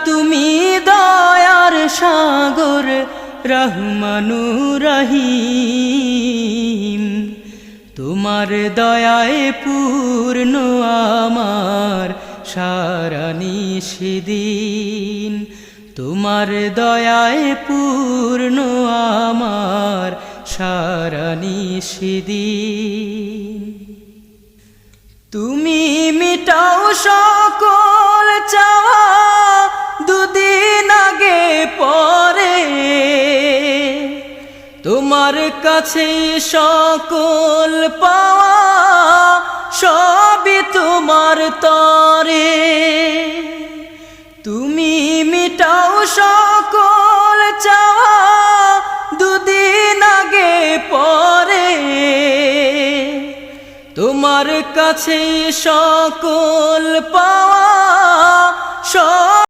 তুমি দয়ার সাগর রহমানুর রহিম। তোমার দয়ায় পূর্ণ আমার সারা নিশিদিন। তোমার দয়ায় পূর্ণ আমার সারা নিশিদিন। তুমি মিটাও সকল চাওয়া দুদিন আগে পরে। তোমার কাছে সকল পাওয়া সবই তোমার তরে। তুমি মিটাও সকল চাওয়া দুদিন আগে পরে। তোমার কাছে সকল পাওয়া